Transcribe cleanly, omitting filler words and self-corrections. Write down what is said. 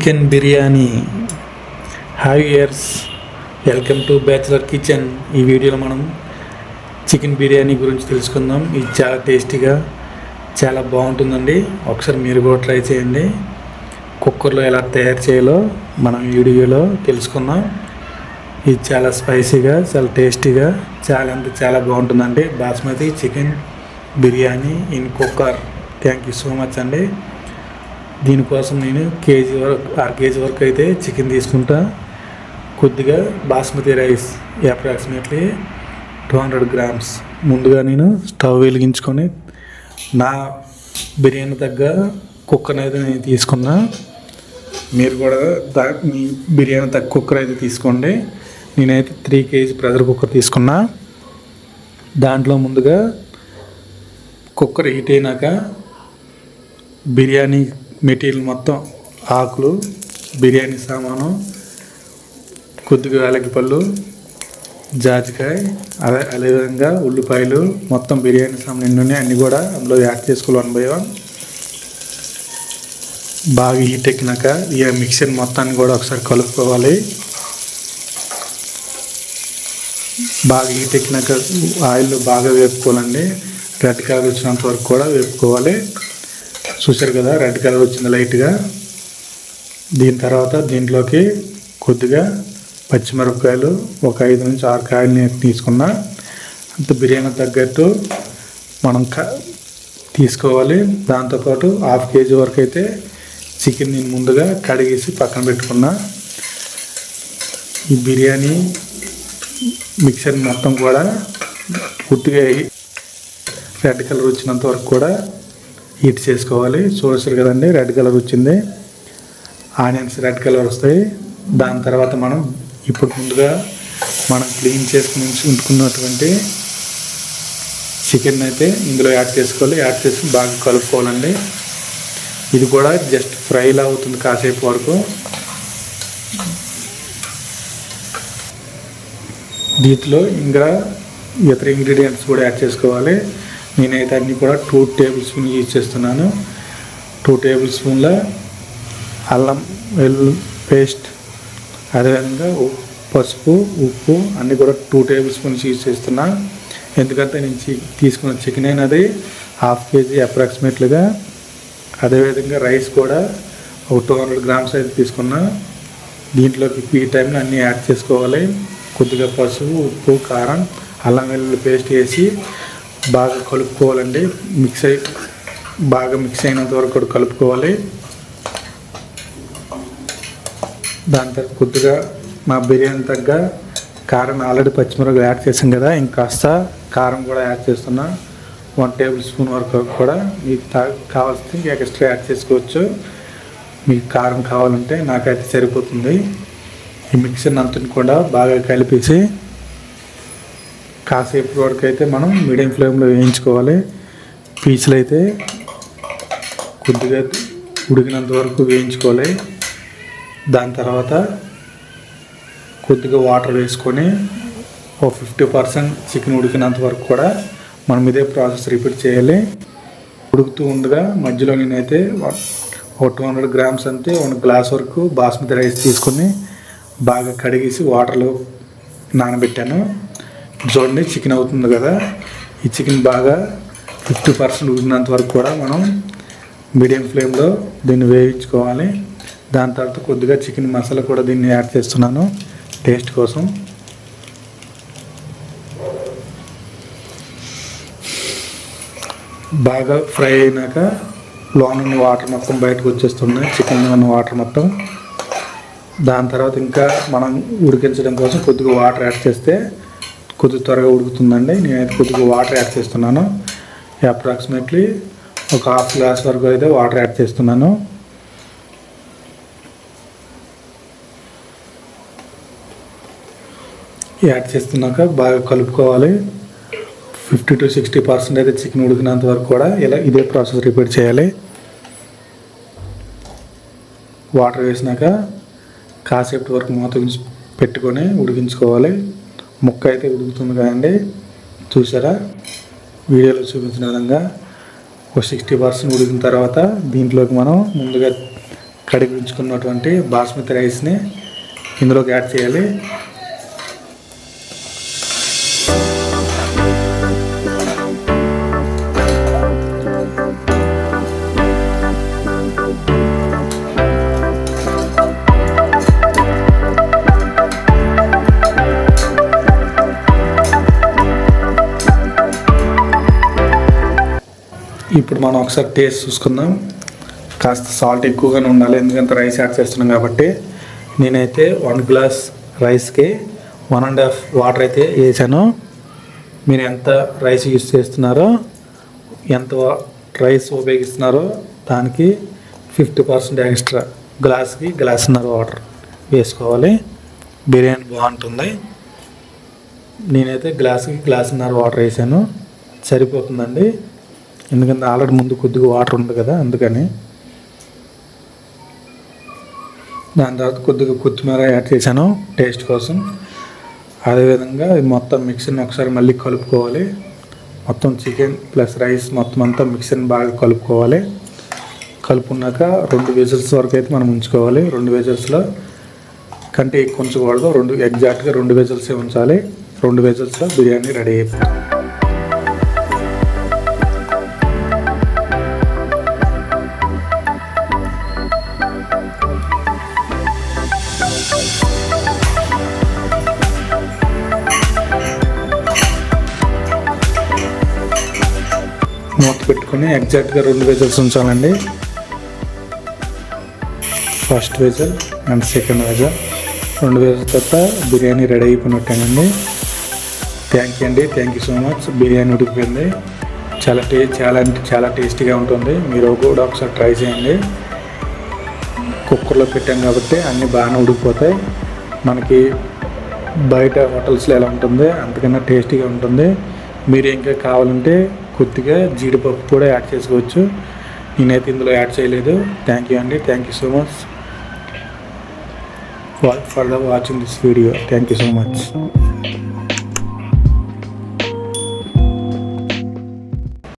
Chicken biryani. Hi years, welcome to bachelor kitchen. ఈ వీడియోలో మనం చికెన్ బిర్యానీ గురించి తెలుసుకుందాం. ఇది చాలా టేస్టీగా చాలా బాగుంటుందండి. ఒకసారి మీరు కూడా ట్రై చేయండి. కుక్కర్లో ఎలా తయారు చేయాలో మనం ఈ వీడియోలో తెలుసుకుందాం. ఇది చాలా స్పైసీగా చాలా టేస్టీగా చాలా బాగుంటుందండి. Basmati chicken biryani in cooker. Thank you so much అండి. దీనికోసం నేను అర కేజీ వరకు అయితే చికెన్ తీసుకుంటా. కొద్దిగా బాస్మతి రైస్ అప్రాక్సిమేట్లీ 200 గ్రామ్స్. ముందుగా నేను స్టవ్ వెలిగించుకొని నా బిర్యానీ తగ్గ కుక్కర్ అయితే నేను తీసుకున్నా. మీరు కూడా మీ బిర్యానీ తగ్గ కుక్కర్ అయితే తీసుకోండి. నేనైతే 3 kg ప్రెషర్ కుక్కర్ తీసుకున్నా. దాంట్లో ముందుగా కుక్కర్ హీట్ అయినాక బిర్యానీ మెటీరియల్ మొత్తం ఆకులు, బిర్యానీ సామాను, కొద్దిగా యాలకులు, జాజికాయ, అదేవిధంగా ఉల్లిపాయలు, మొత్తం బిర్యానీ సామాన్ అన్నీ కూడా అందులో యాడ్ చేసుకోవాలి 1 by 1. బాగా హీట్ ఎక్కినాక ఈ మిక్సర్ మొత్తాన్ని కూడా ఒకసారి కలుపుకోవాలి. బాగా హీట్ ఎక్కినాక ఆయిల్ బాగా వేపుకోవాలండి. రెడ్ కలర్ వచ్చినంత వరకు కూడా వేపుకోవాలి. చూసారు కదా, రెడ్ కలర్ వచ్చింది లైట్గా. దీని తర్వాత దీంట్లోకి కొద్దిగా పచ్చిమిరపకాయలు, ఒక 5 నుంచి 6 కాయలు తీసుకున్నా. అంత బిర్యానీ తగ్గట్టు మనం తీసుకోవాలి. దాంతోపాటు 1/2 kg వరకు అయితే చికెన్ నేను ముందుగా కడిగేసి పక్కన పెట్టుకున్నా. ఈ బిర్యానీ మిక్సర్ మొత్తం కూడా పూర్తిగా రెడ్ కలర్ వచ్చినంత వరకు కూడా హీట్ చేసుకోవాలి. చూసారు కదండి, రెడ్ కలర్ వచ్చింది. ఆనియన్స్ రెడ్ కలర్ వస్తాయి. దాని తర్వాత ఇప్పుడు ముందుగా మనం క్లీన్ చేసుకుని ఉంచుకున్నటువంటి చికెన్ అయితే ఇందులో యాడ్ చేసుకోవాలి. యాడ్ చేసి బాగా కలుపుకోవాలండి. ఇది కూడా జస్ట్ ఫ్రైలా అవుతుంది కాసేపు వరకు. దీంట్లో ఇంకా ఇతర ఇంగ్రీడియంట్స్ కూడా యాడ్ చేసుకోవాలి. నేనైతే అన్నీ కూడా 2 tablespoon యూజ్ చేస్తున్నాను. 2 tablespoon అల్లం వెల్లుల్లి పేస్ట్, అదేవిధంగా పసుపు, ఉప్పు అన్నీ కూడా 2 tablespoon యూజ్ చేస్తున్నా. ఎందుకంటే నేను తీసుకున్న చికెన్ అయినది 1/2 kg అప్రాక్సిమేట్లీగా. అదేవిధంగా రైస్ కూడా ఒక 200 grams అయితే తీసుకున్నా. దీంట్లోకి ఈ టైంలో అన్నీ యాడ్ చేసుకోవాలి. కొద్దిగా పసుపు, ఉప్పు, కారం, అల్లం వెల్లుల్లి పేస్ట్ వేసి బాగా కలుపుకోవాలండి. బాగా మిక్స్ అయినంత వరకు కూడా కలుపుకోవాలి. దాని తర్వాత కొద్దిగా మా బిర్యానీ తగ్గ కారం, ఆల్రెడీ పచ్చిమిరపకాయలు యాడ్ చేసాం కదా, ఇంకాస్త కారం కూడా యాడ్ చేస్తున్నా. 1 tablespoon వరకు కూడా మీకు కావాల్సింది ఇంకా ఎక్స్ట్రా యాడ్ చేసుకోవచ్చు. మీకు కారం కావాలంటే, నాకైతే సరిపోతుంది. ఈ మిక్సర్ని అంతా కూడా బాగా కలిపేసి కాసేపు వరకు అయితే మనం మీడియం ఫ్లేమ్లో వేయించుకోవాలి. పీసులు అయితే కొద్దిగా ఉడికినంత వరకు వేయించుకోవాలి. దాని తర్వాత కొద్దిగా వాటర్ వేసుకొని ఒక 50% చికెన్ ఉడికినంత వరకు కూడా మనం ఇదే ప్రాసెస్ రిపీట్ చేయాలి. ఉడుకుతూ ఉండగా మధ్యలో నేనైతే ఒక 200 grams అంతే 1 glass వరకు బాస్మతి రైస్ తీసుకొని బాగా కడిగేసి వాటర్లో నానబెట్టాను. చూడండి, చికెన్ అవుతుంది కదా. ఈ చికెన్ బాగా 50% ఉడికినంత వరకు కూడా మనం మీడియం ఫ్లేమ్లో దీన్ని వేయించుకోవాలి. దాని తర్వాత కొద్దిగా చికెన్ మసాలా కూడా దీన్ని యాడ్ చేస్తున్నాను టేస్ట్ కోసం. బాగా ఫ్రై అయినాక లోన వాటర్ మొత్తం బయటకు వచ్చేస్తున్నాయి, చికెన్ ఉన్న వాటర్ మొత్తం. దాని తర్వాత ఇంకా మనం ఉడికించడం కోసం కొద్దిగా వాటర్ యాడ్ చేస్తే కొద్దిగా త్వరగా ఉడుకుతుందండి. నేనైతే కొద్దిగా వాటర్ యాడ్ చేస్తున్నాను. అప్రాక్సిమేట్లీ ఒక 1/2 glass వరకు అయితే వాటర్ యాడ్ చేస్తున్నాను. యాడ్ చేస్తున్నాక బాగా కలుపుకోవాలి. 50 to 60% అయితే చికెన్ ఉడికినంత వరకు కూడా ఇదే ప్రాసెస్ రిపీట్ చేయాలి. వాటర్ వేసినాక కాసేపు వరకు మూత పెట్టుకొని ఉడికించుకోవాలి. ముక్క అయితే ఉడుకుతుంది కదండి, చూసారా, వీడియోలో చూపించిన విధంగా ఒక 60% ఉడికిన తర్వాత దీంట్లోకి మనం ముందుగా కడిగి ఉంచుకున్నటువంటి బాస్మతి రైస్ని ఇందులోకి యాడ్ చేయాలి. ఇప్పుడు మనం ఒకసారి టేస్ట్ చూసుకుందాం. కాస్త సాల్ట్ ఎక్కువగానే ఉండాలి, ఎందుకంటే రైస్ యాడ్ చేస్తున్నాం కాబట్టి. నేనైతే 1 గ్లాస్ రైస్కి 1.5 వాటర్ అయితే వేసాను. మీరు ఎంత రైస్ యూస్ చేస్తున్నారో, ఎంత రైస్ ఉపయోగిస్తున్నారో దానికి 50% ఎక్స్ట్రా గ్లాస్కి 1.5 గ్లాస్ వాటర్ వేసుకోవాలి. బిర్యానీ బాగుంటుంది. నేనైతే గ్లాస్కి 1.5 గ్లాస్ వాటర్ వేసాను, సరిపోతుందండి. ఎందుకంటే ఆల్రెడీ ముందు కొద్దిగా వాటర్ ఉంది కదా, అందుకని. దాని తర్వాత కొద్దిగా కొత్తిమీర యాడ్ చేశాను టేస్ట్ కోసం. అదేవిధంగా మొత్తం మిక్సర్ని ఒకసారి మళ్ళీ కలుపుకోవాలి. మొత్తం చికెన్ ప్లస్ రైస్ మొత్తం అంతా మిక్సర్ని బాగా కలుపుకోవాలి. కలుపుకున్నాక 2 విజిల్స్ వరకు అయితే మనం ఉంచుకోవాలి. 2 విజిల్స్లో కంటే ఎక్కువ ఉంచకూడదు. ఎగ్జాక్ట్గా 2 విజిల్సే ఉంచాలి. 2 విజిల్స్లో బిర్యానీ రెడీ అయిపోతుంది. మూత పెట్టుకొని ఎగ్జాక్ట్గా 2 విజిల్స్ ఉంచాలండి. First whistle and second whistle. 2 whistles తర్వాత బిర్యానీ రెడీ అయిపోయినట్టేనండి. Thank you so much. Biryani ఉడికిపోయింది. చాలా టేస్టీగా ఉంటుంది. మీరు కూడా ఒకసారి ట్రై చేయండి. కుక్కర్లో పెట్టాం కాబట్టి అన్నీ బాగానే ఉడికిపోతాయి. మనకి బయట హోటల్స్లో ఎలా ఉంటుంది అంతకన్నా టేస్టీగా ఉంటుంది. మీరు ఇంకా కావాలంటే కొద్దిగా జీడిపప్పు కూడా యాడ్ చేసుకోవచ్చు. నేనైతే ఇందులో యాడ్ చేయలేదు. థ్యాంక్ యూ అండి. Thank you so much for watching this video. Thank you so much.